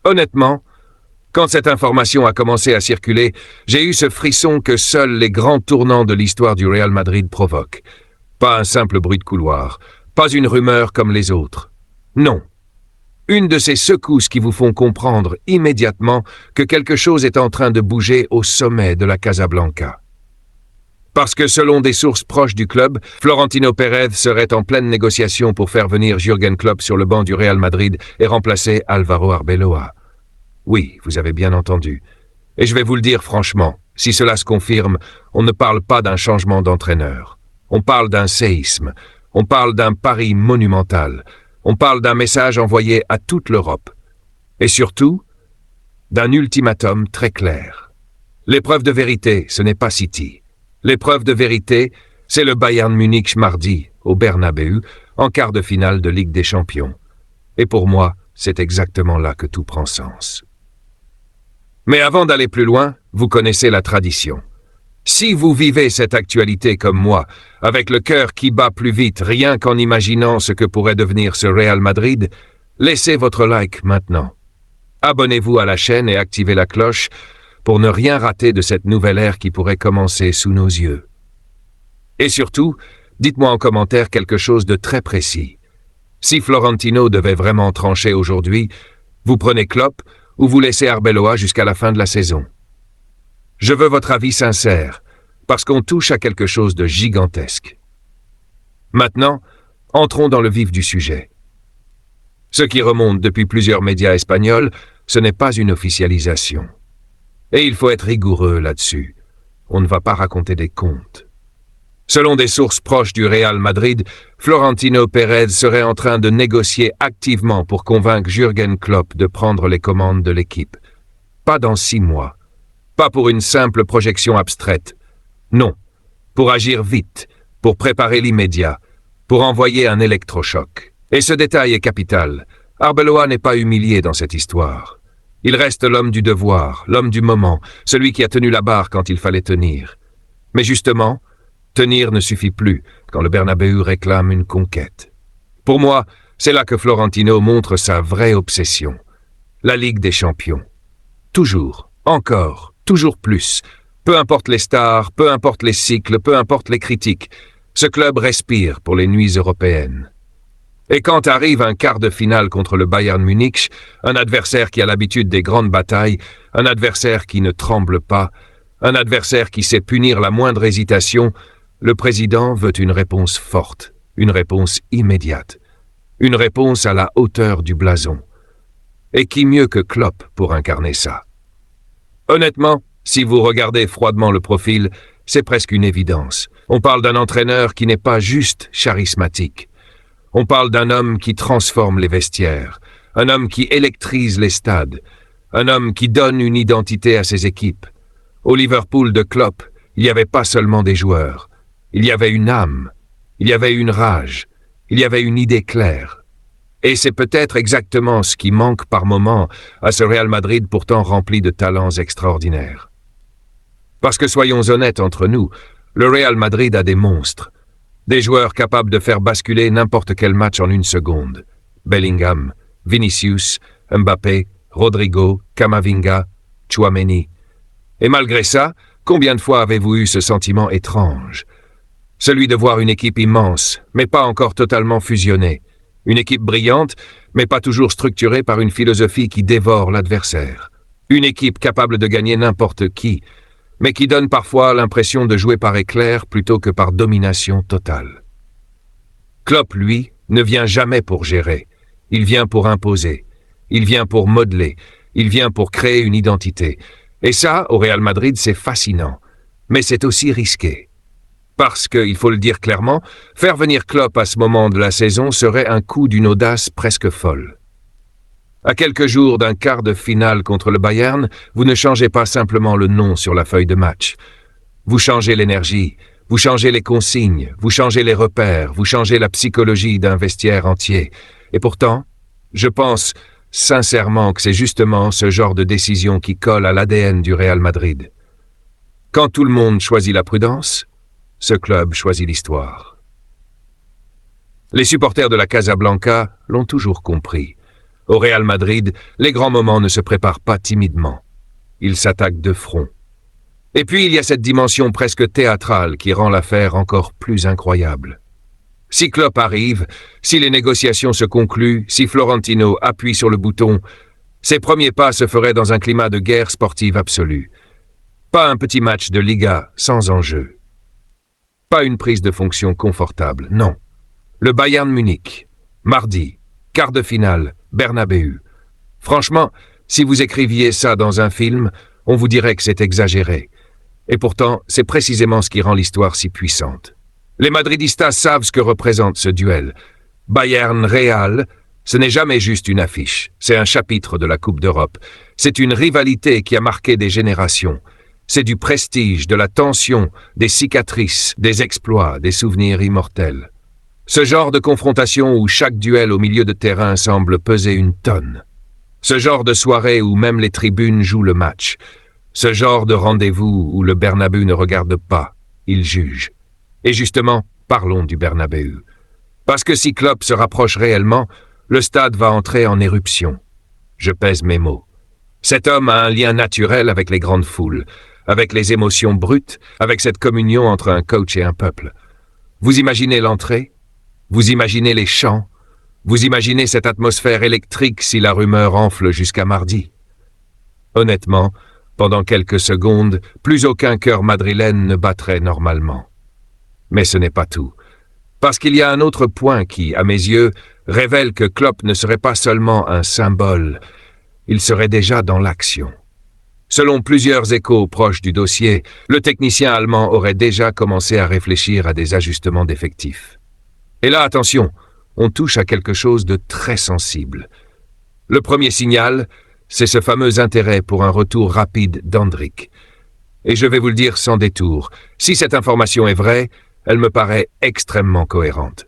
Honnêtement, quand cette information a commencé à circuler, j'ai eu ce frisson que seuls les grands tournants de l'histoire du Real Madrid provoquent. Pas un simple bruit de couloir, pas une rumeur comme les autres. Non. Une de ces secousses qui vous font comprendre immédiatement que quelque chose est en train de bouger au sommet de la Casablanca. Parce que selon des sources proches du club, Florentino Pérez serait en pleine négociation pour faire venir Jürgen Klopp sur le banc du Real Madrid et remplacer Álvaro Arbeloa. Oui, vous avez bien entendu. Et je vais vous le dire franchement, si cela se confirme, on ne parle pas d'un changement d'entraîneur. On parle d'un séisme. On parle d'un pari monumental. On parle d'un message envoyé à toute l'Europe. Et surtout, d'un ultimatum très clair. L'épreuve de vérité, ce n'est pas City. L'épreuve de vérité, c'est le Bayern Munich mardi, au Bernabéu, en quart de finale de Ligue des Champions. Et pour moi, c'est exactement là que tout prend sens. Mais avant d'aller plus loin, vous connaissez la tradition. Si vous vivez cette actualité comme moi, avec le cœur qui bat plus vite rien qu'en imaginant ce que pourrait devenir ce Real Madrid, laissez votre like maintenant. Abonnez-vous à la chaîne et activez la cloche pour ne rien rater de cette nouvelle ère qui pourrait commencer sous nos yeux. Et surtout, dites-moi en commentaire quelque chose de très précis. Si Florentino devait vraiment trancher aujourd'hui, vous prenez Klopp ou vous laissez Arbeloa jusqu'à la fin de la saison. Je veux votre avis sincère, parce qu'on touche à quelque chose de gigantesque. Maintenant, entrons dans le vif du sujet. Ce qui remonte depuis plusieurs médias espagnols, ce n'est pas une officialisation. Et il faut être rigoureux là-dessus. On ne va pas raconter des contes. Selon des sources proches du Real Madrid, Florentino Pérez serait en train de négocier activement pour convaincre Jürgen Klopp de prendre les commandes de l'équipe. Pas dans 6 mois. Pas pour une simple projection abstraite. Non. Pour agir vite, pour préparer l'immédiat, pour envoyer un électrochoc. Et ce détail est capital. Arbeloa n'est pas humilié dans cette histoire. Il reste l'homme du devoir, l'homme du moment, celui qui a tenu la barre quand il fallait tenir. Mais justement, tenir ne suffit plus quand le Bernabéu réclame une conquête. Pour moi, c'est là que Florentino montre sa vraie obsession. La Ligue des Champions. Toujours, encore, toujours plus. Peu importe les stars, peu importe les cycles, peu importe les critiques, ce club respire pour les nuits européennes. Et quand arrive un quart de finale contre le Bayern Munich, un adversaire qui a l'habitude des grandes batailles, un adversaire qui ne tremble pas, un adversaire qui sait punir la moindre hésitation, le président veut une réponse forte, une réponse immédiate, une réponse à la hauteur du blason. Et qui mieux que Klopp pour incarner ça? Honnêtement, si vous regardez froidement le profil, c'est presque une évidence. On parle d'un entraîneur qui n'est pas juste charismatique. On parle d'un homme qui transforme les vestiaires, un homme qui électrise les stades, un homme qui donne une identité à ses équipes. Au Liverpool de Klopp, il n'y avait pas seulement des joueurs. Il y avait une âme, il y avait une rage, il y avait une idée claire. Et c'est peut-être exactement ce qui manque par moments à ce Real Madrid pourtant rempli de talents extraordinaires. Parce que soyons honnêtes entre nous, le Real Madrid a des monstres. Des joueurs capables de faire basculer n'importe quel match en une seconde. Bellingham, Vinicius, Mbappé, Rodrigo, Camavinga, Tchouaméni. Et malgré ça, combien de fois avez-vous eu ce sentiment étrange? Celui de voir une équipe immense, mais pas encore totalement fusionnée. Une équipe brillante, mais pas toujours structurée par une philosophie qui dévore l'adversaire. Une équipe capable de gagner n'importe qui, mais qui donne parfois l'impression de jouer par éclair plutôt que par domination totale. Klopp, lui, ne vient jamais pour gérer. Il vient pour imposer. Il vient pour modeler. Il vient pour créer une identité. Et ça, au Real Madrid, c'est fascinant. Mais c'est aussi risqué. Parce que, il faut le dire clairement, faire venir Klopp à ce moment de la saison serait un coup d'une audace presque folle. À quelques jours d'un quart de finale contre le Bayern, vous ne changez pas simplement le nom sur la feuille de match. Vous changez l'énergie, vous changez les consignes, vous changez les repères, vous changez la psychologie d'un vestiaire entier. Et pourtant, je pense sincèrement que c'est justement ce genre de décision qui colle à l'ADN du Real Madrid. Quand tout le monde choisit la prudence, ce club choisit l'histoire. Les supporters de la Casablanca l'ont toujours compris. Au Real Madrid, les grands moments ne se préparent pas timidement. Ils s'attaquent de front. Et puis il y a cette dimension presque théâtrale qui rend l'affaire encore plus incroyable. Si Klopp arrive, si les négociations se concluent, si Florentino appuie sur le bouton, ses premiers pas se feraient dans un climat de guerre sportive absolue. Pas un petit match de Liga sans enjeu. Pas une prise de fonction confortable, non. Le Bayern Munich, mardi, quart de finale, Bernabéu. Franchement, si vous écriviez ça dans un film, on vous dirait que c'est exagéré. Et pourtant, c'est précisément ce qui rend l'histoire si puissante. Les Madridistas savent ce que représente ce duel. Bayern-Real, ce n'est jamais juste une affiche, c'est un chapitre de la Coupe d'Europe. C'est une rivalité qui a marqué des générations. C'est du prestige, de la tension, des cicatrices, des exploits, des souvenirs immortels. Ce genre de confrontation où chaque duel au milieu de terrain semble peser une tonne. Ce genre de soirée où même les tribunes jouent le match. Ce genre de rendez-vous où le Bernabéu ne regarde pas, il juge. Et justement, parlons du Bernabéu. Parce que si Klopp se rapproche réellement, le stade va entrer en éruption. Je pèse mes mots. Cet homme a un lien naturel avec les grandes foules, avec les émotions brutes, avec cette communion entre un coach et un peuple. Vous imaginez l'entrée? Vous imaginez les chants? Vous imaginez cette atmosphère électrique si la rumeur enfle jusqu'à mardi? Honnêtement, pendant quelques secondes, plus aucun cœur madrilène ne battrait normalement. Mais ce n'est pas tout. Parce qu'il y a un autre point qui, à mes yeux, révèle que Klopp ne serait pas seulement un symbole, il serait déjà dans l'action. Selon plusieurs échos proches du dossier, le technicien allemand aurait déjà commencé à réfléchir à des ajustements d'effectifs. Et là, attention, on touche à quelque chose de très sensible. Le premier signal, c'est ce fameux intérêt pour un retour rapide d'Hendrick. Et je vais vous le dire sans détour, si cette information est vraie, elle me paraît extrêmement cohérente.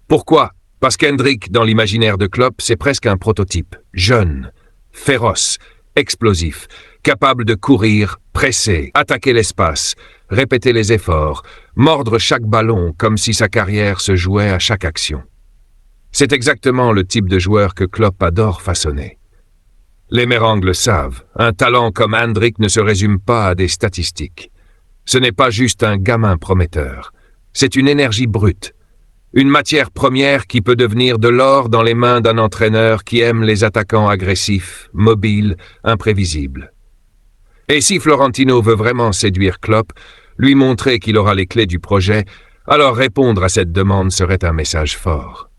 Pourquoi? Parce qu'Hendrick, dans l'imaginaire de Klopp, c'est presque un prototype. Jeune, féroce, explosif, capable de courir, presser, attaquer l'espace, répéter les efforts, mordre chaque ballon comme si sa carrière se jouait à chaque action. C'est exactement le type de joueur que Klopp adore façonner. Les Mérangs le savent, un talent comme Hendrick ne se résume pas à des statistiques. Ce n'est pas juste un gamin prometteur, c'est une énergie brute, une matière première qui peut devenir de l'or dans les mains d'un entraîneur qui aime les attaquants agressifs, mobiles, imprévisibles. Et si Florentino veut vraiment séduire Klopp, lui montrer qu'il aura les clés du projet, alors répondre à cette demande serait un message fort.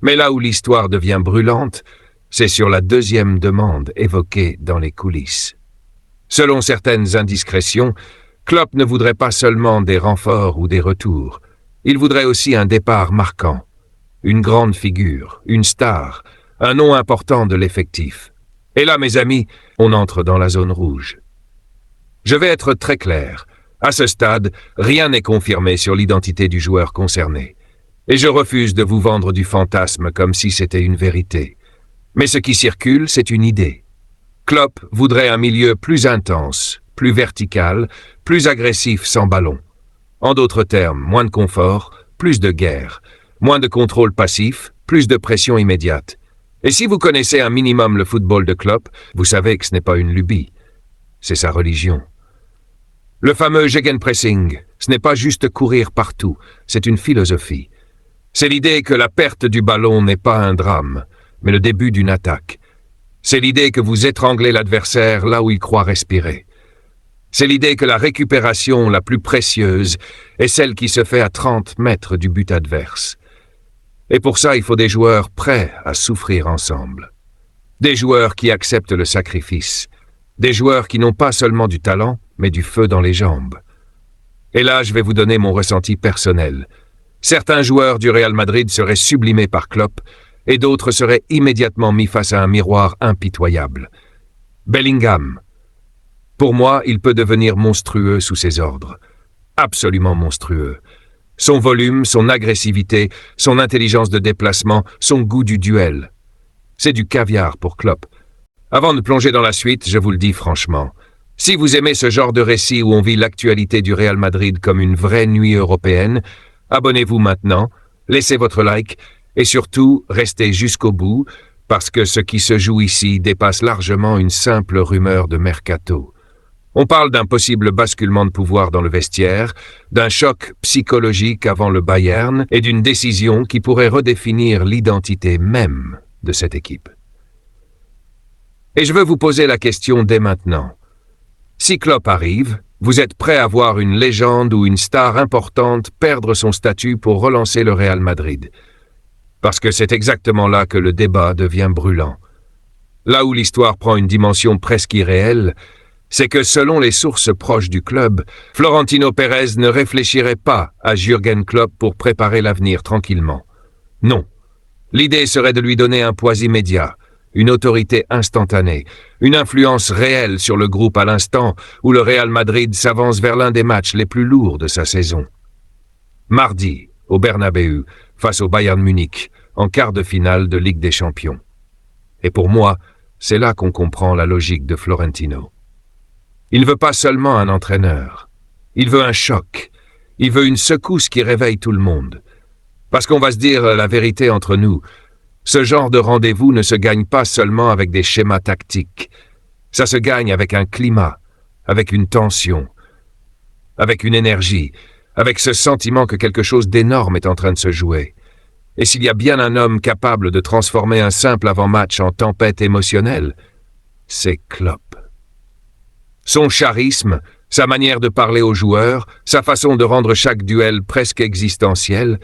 Mais là où l'histoire devient brûlante, c'est sur la deuxième demande évoquée dans les coulisses. Selon certaines indiscrétions, Klopp ne voudrait pas seulement des renforts ou des retours, il voudrait aussi un départ marquant, une grande figure, une star, un nom important de l'effectif. Et là, mes amis, on entre dans la zone rouge. Je vais être très clair, à ce stade, rien n'est confirmé sur l'identité du joueur concerné. Et je refuse de vous vendre du fantasme comme si c'était une vérité. Mais ce qui circule, c'est une idée. Klopp voudrait un milieu plus intense, plus vertical, plus agressif sans ballon. En d'autres termes, moins de confort, plus de guerre, moins de contrôle passif, plus de pression immédiate. Et si vous connaissez un minimum le football de Klopp, vous savez que ce n'est pas une lubie, c'est sa religion. Le fameux Gegenpressing, ce n'est pas juste courir partout, c'est une philosophie. C'est l'idée que la perte du ballon n'est pas un drame, mais le début d'une attaque. C'est l'idée que vous étranglez l'adversaire là où il croit respirer. C'est l'idée que la récupération la plus précieuse est celle qui se fait à 30 mètres du but adverse. Et pour ça, il faut des joueurs prêts à souffrir ensemble. Des joueurs qui acceptent le sacrifice. Des joueurs qui n'ont pas seulement du talent, mais du feu dans les jambes. Et là, je vais vous donner mon ressenti personnel. Certains joueurs du Real Madrid seraient sublimés par Klopp, et d'autres seraient immédiatement mis face à un miroir impitoyable. Bellingham. Pour moi, il peut devenir monstrueux sous ses ordres. Absolument monstrueux. Son volume, son agressivité, son intelligence de déplacement, son goût du duel. C'est du caviar pour Klopp. Avant de plonger dans la suite, je vous le dis franchement, si vous aimez ce genre de récit où on vit l'actualité du Real Madrid comme une vraie nuit européenne, abonnez-vous maintenant, laissez votre like et surtout, restez jusqu'au bout parce que ce qui se joue ici dépasse largement une simple rumeur de mercato. On parle d'un possible basculement de pouvoir dans le vestiaire, d'un choc psychologique avant le Bayern et d'une décision qui pourrait redéfinir l'identité même de cette équipe. Et je veux vous poser la question dès maintenant. Si Klopp arrive, vous êtes prêt à voir une légende ou une star importante perdre son statut pour relancer le Real Madrid? Parce que c'est exactement là que le débat devient brûlant. Là où l'histoire prend une dimension presque irréelle, c'est que selon les sources proches du club, Florentino Pérez ne réfléchirait pas à Jürgen Klopp pour préparer l'avenir tranquillement. Non. L'idée serait de lui donner un poids immédiat, une autorité instantanée, une influence réelle sur le groupe à l'instant où le Real Madrid s'avance vers l'un des matchs les plus lourds de sa saison. Mardi, au Bernabéu, face au Bayern Munich, en quart de finale de Ligue des Champions. Et pour moi, c'est là qu'on comprend la logique de Florentino. Il ne veut pas seulement un entraîneur. Il veut un choc. Il veut une secousse qui réveille tout le monde. Parce qu'on va se dire la vérité entre nous, ce genre de rendez-vous ne se gagne pas seulement avec des schémas tactiques. Ça se gagne avec un climat, avec une tension, avec une énergie, avec ce sentiment que quelque chose d'énorme est en train de se jouer. Et s'il y a bien un homme capable de transformer un simple avant-match en tempête émotionnelle, c'est Klopp. Son charisme, sa manière de parler aux joueurs, sa façon de rendre chaque duel presque existentiel,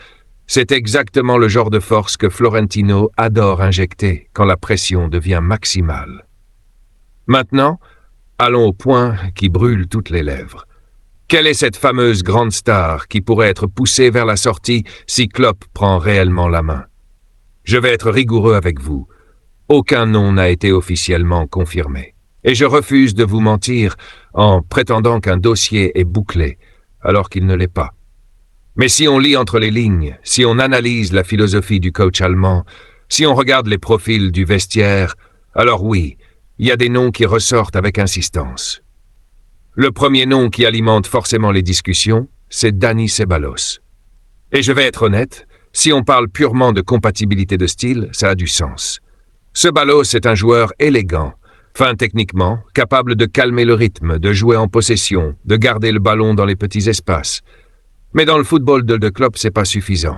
c'est exactement le genre de force que Florentino adore injecter quand la pression devient maximale. Maintenant, allons au point qui brûle toutes les lèvres. Quelle est cette fameuse grande star qui pourrait être poussée vers la sortie si Klopp prend réellement la main? Je vais être rigoureux avec vous. Aucun nom n'a été officiellement confirmé. Et je refuse de vous mentir en prétendant qu'un dossier est bouclé, alors qu'il ne l'est pas. Mais si on lit entre les lignes, si on analyse la philosophie du coach allemand, si on regarde les profils du vestiaire, alors oui, il y a des noms qui ressortent avec insistance. Le premier nom qui alimente forcément les discussions, c'est Dani Ceballos. Et je vais être honnête, si on parle purement de compatibilité de style, ça a du sens. Ceballos est un joueur élégant, fin techniquement, capable de calmer le rythme, de jouer en possession, de garder le ballon dans les petits espaces. Mais dans le football de Klopp, c'est pas suffisant.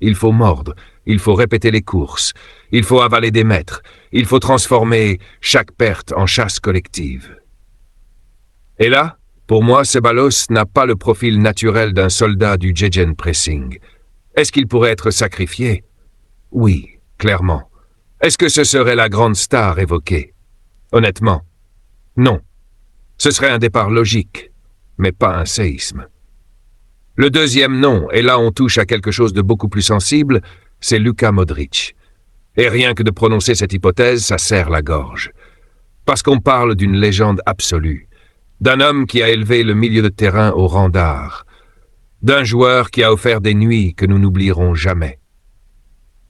Il faut mordre, il faut répéter les courses, il faut avaler des mètres, il faut transformer chaque perte en chasse collective. Et là, pour moi, Ceballos n'a pas le profil naturel d'un soldat du Gegenpressing. Est-ce qu'il pourrait être sacrifié? Oui, clairement. Est-ce que ce serait la grande star évoquée? Honnêtement, non. Ce serait un départ logique, mais pas un séisme. Le deuxième nom, et là on touche à quelque chose de beaucoup plus sensible, c'est Luka Modric. Et rien que de prononcer cette hypothèse, ça serre la gorge. Parce qu'on parle d'une légende absolue, d'un homme qui a élevé le milieu de terrain au rang d'art, d'un joueur qui a offert des nuits que nous n'oublierons jamais.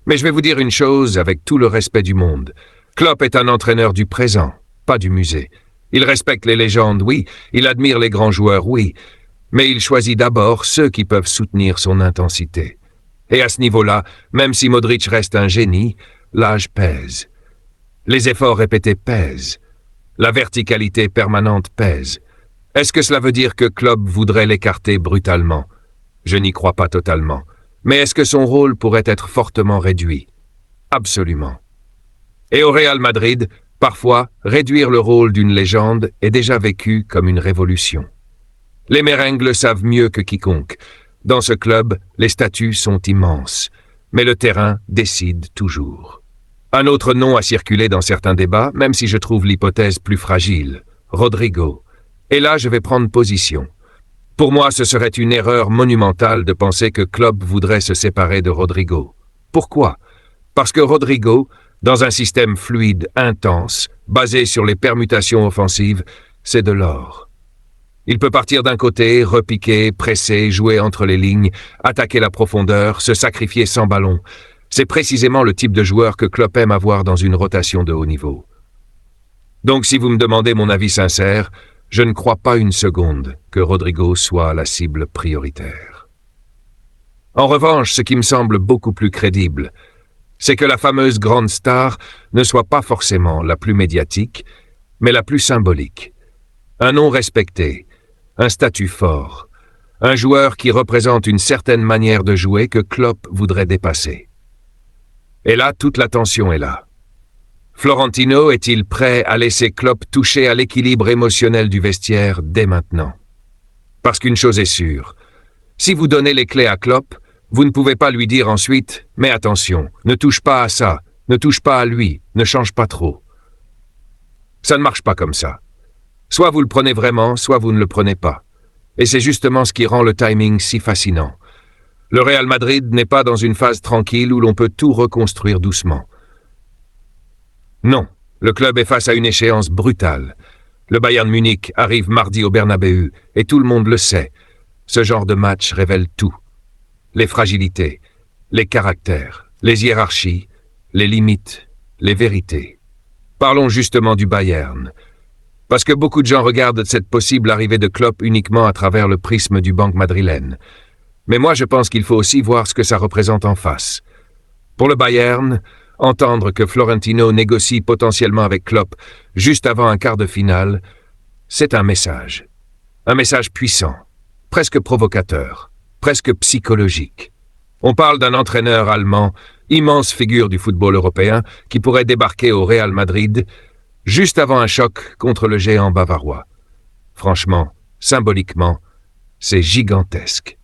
Mais je vais vous dire une chose avec tout le respect du monde. Klopp est un entraîneur du présent, pas du musée. Il respecte les légendes, oui, il admire les grands joueurs, oui, mais il choisit d'abord ceux qui peuvent soutenir son intensité. Et à ce niveau-là, même si Modric reste un génie, l'âge pèse. Les efforts répétés pèsent. La verticalité permanente pèse. Est-ce que cela veut dire que Klopp voudrait l'écarter brutalement? Je n'y crois pas totalement. Mais est-ce que son rôle pourrait être fortement réduit? Absolument. Et au Real Madrid, parfois, réduire le rôle d'une légende est déjà vécu comme une révolution. Les merengues le savent mieux que quiconque. Dans ce club, les statuts sont immenses, mais le terrain décide toujours. Un autre nom a circulé dans certains débats, même si je trouve l'hypothèse plus fragile, Rodrigo. Et là, je vais prendre position. Pour moi, ce serait une erreur monumentale de penser que Klopp voudrait se séparer de Rodrigo. Pourquoi? Parce que Rodrigo, dans un système fluide, intense, basé sur les permutations offensives, c'est de l'or. Il peut partir d'un côté, repiquer, presser, jouer entre les lignes, attaquer la profondeur, se sacrifier sans ballon. C'est précisément le type de joueur que Klopp aime avoir dans une rotation de haut niveau. Donc si vous me demandez mon avis sincère, je ne crois pas une seconde que Rodrigo soit la cible prioritaire. En revanche, ce qui me semble beaucoup plus crédible, c'est que la fameuse grande star ne soit pas forcément la plus médiatique, mais la plus symbolique. Un nom respecté, un statut fort, un joueur qui représente une certaine manière de jouer que Klopp voudrait dépasser. Et là, toute l'attention est là. Florentino est-il prêt à laisser Klopp toucher à l'équilibre émotionnel du vestiaire dès maintenant? Parce qu'une chose est sûre, si vous donnez les clés à Klopp, vous ne pouvez pas lui dire ensuite « Mais attention, ne touche pas à ça, ne touche pas à lui, ne change pas trop ». Ça ne marche pas comme ça. Soit vous le prenez vraiment, soit vous ne le prenez pas. Et c'est justement ce qui rend le timing si fascinant. Le Real Madrid n'est pas dans une phase tranquille où l'on peut tout reconstruire doucement. Non, le club est face à une échéance brutale. Le Bayern Munich arrive mardi au Bernabéu, et tout le monde le sait. Ce genre de match révèle tout. Les fragilités, les caractères, les hiérarchies, les limites, les vérités. Parlons justement du Bayern. Parce que beaucoup de gens regardent cette possible arrivée de Klopp uniquement à travers le prisme du banc madrilène. Mais moi je pense qu'il faut aussi voir ce que ça représente en face. Pour le Bayern, entendre que Florentino négocie potentiellement avec Klopp juste avant un quart de finale, c'est un message. Un message puissant, presque provocateur, presque psychologique. On parle d'un entraîneur allemand, immense figure du football européen, qui pourrait débarquer au Real Madrid juste avant un choc contre le géant bavarois. Franchement, symboliquement, c'est gigantesque.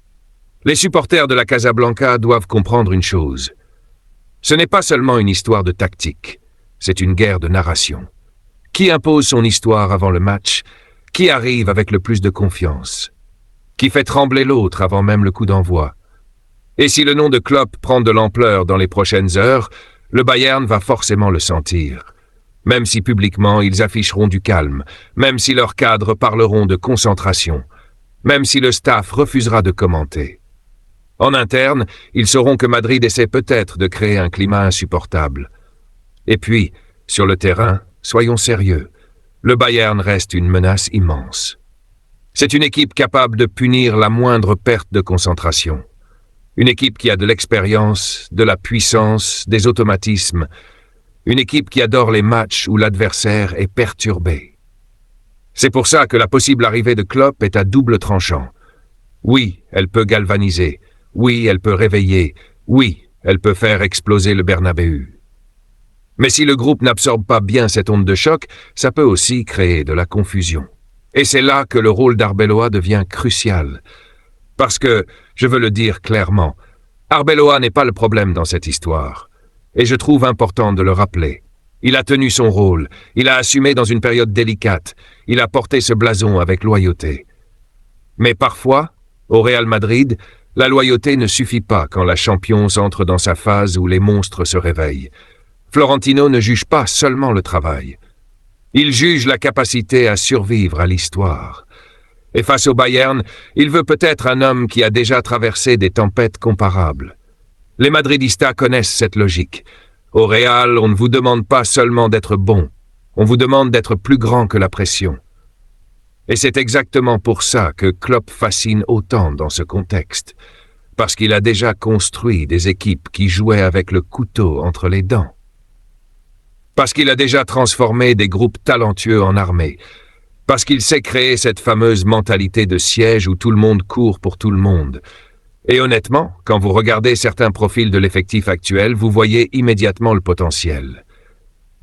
Les supporters de la Casablanca doivent comprendre une chose. Ce n'est pas seulement une histoire de tactique, c'est une guerre de narration. Qui impose son histoire avant le match? Qui arrive avec le plus de confiance? Qui fait trembler l'autre avant même le coup d'envoi? Et si le nom de Klopp prend de l'ampleur dans les prochaines heures, le Bayern va forcément le sentir. Même si publiquement ils afficheront du calme, même si leurs cadres parleront de concentration, même si le staff refusera de commenter. En interne, ils sauront que Madrid essaie peut-être de créer un climat insupportable. Et puis, sur le terrain, soyons sérieux, le Bayern reste une menace immense. C'est une équipe capable de punir la moindre perte de concentration. Une équipe qui a de l'expérience, de la puissance, des automatismes. Une équipe qui adore les matchs où l'adversaire est perturbé. C'est pour ça que la possible arrivée de Klopp est à double tranchant. Oui, elle peut galvaniser. Oui, elle peut réveiller. Oui, elle peut faire exploser le Bernabéu. Mais si le groupe n'absorbe pas bien cette onde de choc, ça peut aussi créer de la confusion. Et c'est là que le rôle d'Arbeloa devient crucial. Parce que, je veux le dire clairement, Arbeloa n'est pas le problème dans cette histoire. Et je trouve important de le rappeler. Il a tenu son rôle, il a assumé dans une période délicate, il a porté ce blason avec loyauté. Mais parfois, au Real Madrid, la loyauté ne suffit pas quand la Champions entre dans sa phase où les monstres se réveillent. Florentino ne juge pas seulement le travail. Il juge la capacité à survivre à l'histoire. Et face au Bayern, il veut peut-être un homme qui a déjà traversé des tempêtes comparables. Les Madridistas connaissent cette logique. Au Real, on ne vous demande pas seulement d'être bon, on vous demande d'être plus grand que la pression. Et c'est exactement pour ça que Klopp fascine autant dans ce contexte, parce qu'il a déjà construit des équipes qui jouaient avec le couteau entre les dents. Parce qu'il a déjà transformé des groupes talentueux en armées, parce qu'il sait créer cette fameuse mentalité de siège où tout le monde court pour tout le monde. Et honnêtement, quand vous regardez certains profils de l'effectif actuel, vous voyez immédiatement le potentiel.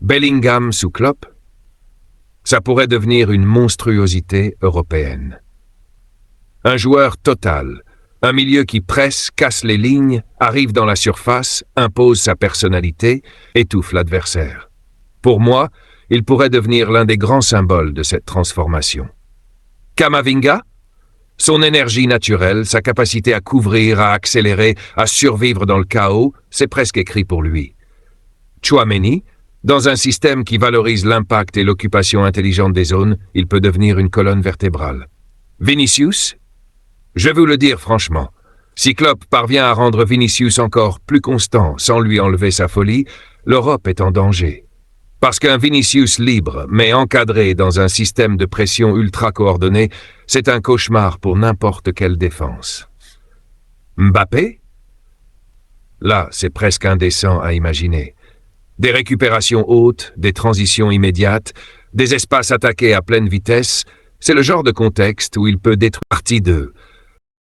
Bellingham sous Klopp, ça pourrait devenir une monstruosité européenne. Un joueur total, un milieu qui presse, casse les lignes, arrive dans la surface, impose sa personnalité, étouffe l'adversaire. Pour moi, il pourrait devenir l'un des grands symboles de cette transformation. Camavinga? Son énergie naturelle, sa capacité à couvrir, à accélérer, à survivre dans le chaos, c'est presque écrit pour lui. Tchouaméni, dans un système qui valorise l'impact et l'occupation intelligente des zones, il peut devenir une colonne vertébrale. Vinicius? Je vais vous le dire franchement, si Klopp parvient à rendre Vinicius encore plus constant sans lui enlever sa folie, l'Europe est en danger. Parce qu'un Vinicius libre, mais encadré dans un système de pression ultra coordonné, c'est un cauchemar pour n'importe quelle défense. Mbappé? Là, c'est presque indécent à imaginer. Des récupérations hautes, des transitions immédiates, des espaces attaqués à pleine vitesse, c'est le genre de contexte où il peut détruire partie d'eux.